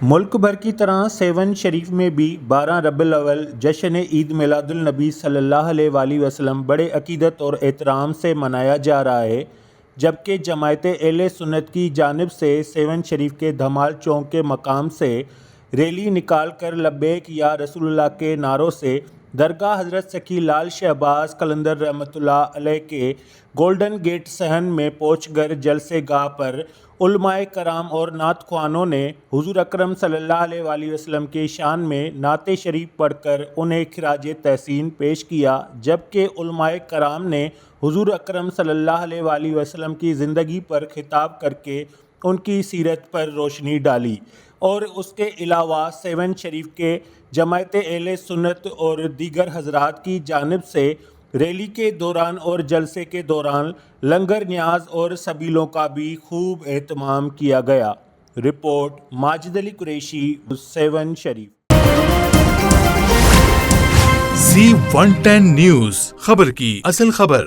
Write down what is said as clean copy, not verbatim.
ملک بھر کی طرح سیون شریف میں بھی 12 ربیع الاول جشن عید میلاد النبی صلی اللہ علیہ وآلہ وسلم بڑے عقیدت اور احترام سے منایا جا رہا ہے، جبکہ جماعت اہل سنت کی جانب سے سیون شریف کے دھمال چوک کے مقام سے ریلی نکال کر لبیک یا رسول اللہ کے نعروں سے درگاہ حضرت سکھی لال شہباز قلندر رحمۃ اللہ علیہ کے گولڈن گیٹ صحن میں پہنچ کر جلسے گاہ پر علماء کرام اور نعت خوانوں نے حضور اکرم صلی اللہ علیہ وآلہ وسلم کے شان میں نعت شریف پڑھ کر انہیں خراج تحسین پیش کیا، جبکہ علماء کرام نے حضور اکرم صلی اللہ علیہ وآلہ وسلم کی زندگی پر خطاب کر کے ان کی سیرت پر روشنی ڈالی، اور اس کے علاوہ سیون شریف کے جماعت اہل سنت اور دیگر حضرات کی جانب سے ریلی کے دوران اور جلسے کے دوران لنگر نیاز اور سبیلوں کا بھی خوب اہتمام کیا گیا۔ رپورٹ ماجد علی قریشی، سیون شریف۔ Z110 نیوز، خبر کی اصل خبر۔